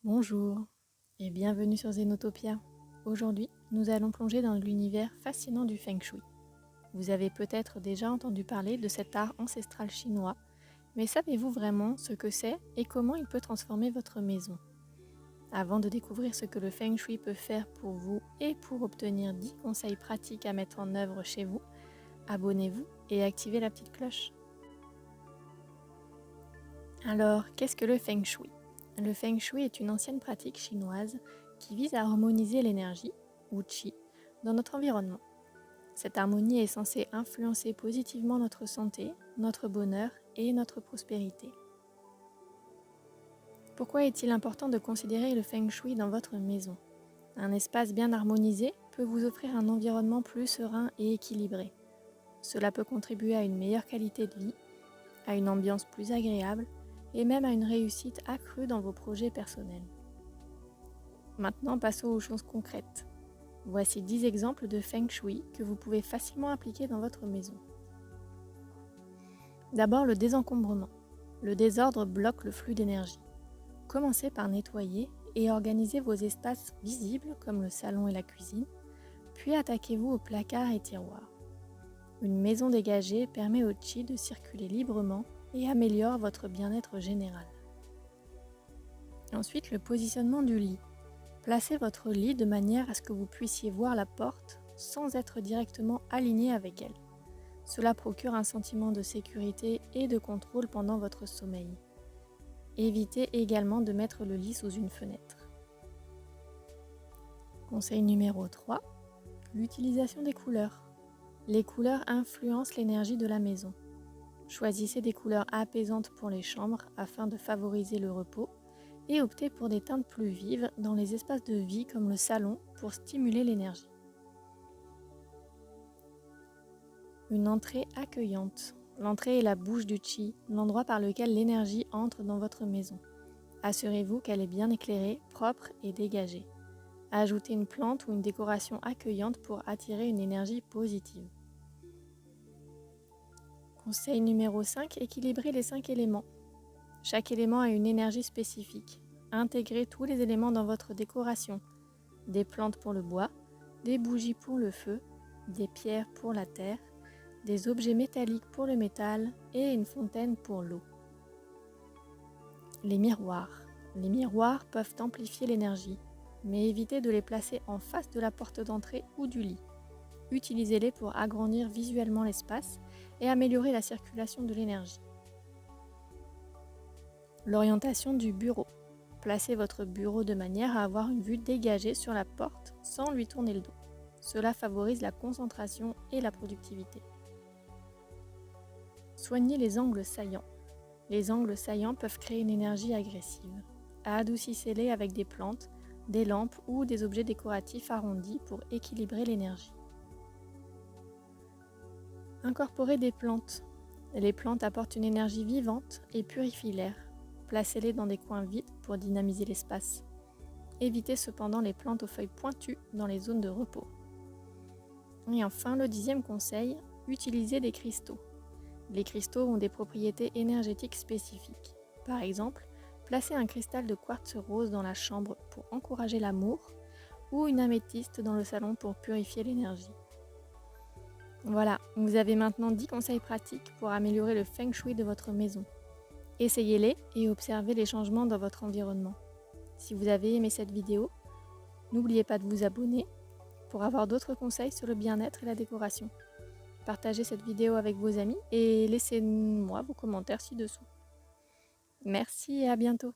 Bonjour et bienvenue sur Zenotopia. Aujourd'hui, nous allons plonger dans l'univers fascinant du Feng Shui. Vous avez peut-être déjà entendu parler de cet art ancestral chinois, mais savez-vous vraiment ce que c'est et comment il peut transformer votre maison? Avant de découvrir ce que le Feng Shui peut faire pour vous et pour obtenir 10 conseils pratiques à mettre en œuvre chez vous, abonnez-vous et activez la petite cloche. Alors, qu'est-ce que le Feng Shui? Le Feng Shui est une ancienne pratique chinoise qui vise à harmoniser l'énergie, ou Qi, dans notre environnement. Cette harmonie est censée influencer positivement notre santé, notre bonheur et notre prospérité. Pourquoi est-il important de considérer le Feng Shui dans votre maison? Un espace bien harmonisé peut vous offrir un environnement plus serein et équilibré. Cela peut contribuer à une meilleure qualité de vie, à une ambiance plus agréable et même à une réussite accrue dans vos projets personnels. Maintenant, passons aux choses concrètes. Voici 10 exemples de Feng Shui que vous pouvez facilement appliquer dans votre maison. D'abord, le désencombrement. Le désordre bloque le flux d'énergie. Commencez par nettoyer et organiser vos espaces visibles comme le salon et la cuisine, puis attaquez-vous aux placards et tiroirs. Une maison dégagée permet au Qi de circuler librement et améliore votre bien-être général. Ensuite, le positionnement du lit. Placez votre lit de manière à ce que vous puissiez voir la porte sans être directement aligné avec elle. Cela procure un sentiment de sécurité et de contrôle pendant votre sommeil. Évitez également de mettre le lit sous une fenêtre. Conseil numéro 3, l'utilisation des couleurs. Les couleurs influencent l'énergie de la maison. Choisissez des couleurs apaisantes pour les chambres afin de favoriser le repos et optez pour des teintes plus vives dans les espaces de vie comme le salon pour stimuler l'énergie. Une entrée accueillante. L'entrée est la bouche du Qi, l'endroit par lequel l'énergie entre dans votre maison. Assurez-vous qu'elle est bien éclairée, propre et dégagée. Ajoutez une plante ou une décoration accueillante pour attirer une énergie positive. Conseil numéro 5, équilibrez les 5 éléments. Chaque élément a une énergie spécifique. Intégrez tous les éléments dans votre décoration. Des plantes pour le bois, des bougies pour le feu, des pierres pour la terre, des objets métalliques pour le métal et une fontaine pour l'eau. Les miroirs. Les miroirs peuvent amplifier l'énergie, mais évitez de les placer en face de la porte d'entrée ou du lit. Utilisez-les pour agrandir visuellement l'espace et améliorer la circulation de l'énergie. L'orientation du bureau. Placez votre bureau de manière à avoir une vue dégagée sur la porte sans lui tourner le dos. Cela favorise la concentration et la productivité. Soignez les angles saillants. Les angles saillants peuvent créer une énergie agressive. Adoucissez-les avec des plantes, des lampes ou des objets décoratifs arrondis pour équilibrer l'énergie. Incorporez des plantes. Les plantes apportent une énergie vivante et purifient l'air. Placez-les dans des coins vides pour dynamiser l'espace. Évitez cependant les plantes aux feuilles pointues dans les zones de repos. Et enfin, le 10e conseil, utilisez des cristaux. Les cristaux ont des propriétés énergétiques spécifiques. Par exemple, placez un cristal de quartz rose dans la chambre pour encourager l'amour ou une améthyste dans le salon pour purifier l'énergie. Voilà, vous avez maintenant 10 conseils pratiques pour améliorer le Feng Shui de votre maison. Essayez-les et observez les changements dans votre environnement. Si vous avez aimé cette vidéo, n'oubliez pas de vous abonner pour avoir d'autres conseils sur le bien-être et la décoration. Partagez cette vidéo avec vos amis et laissez-moi vos commentaires ci-dessous. Merci et à bientôt.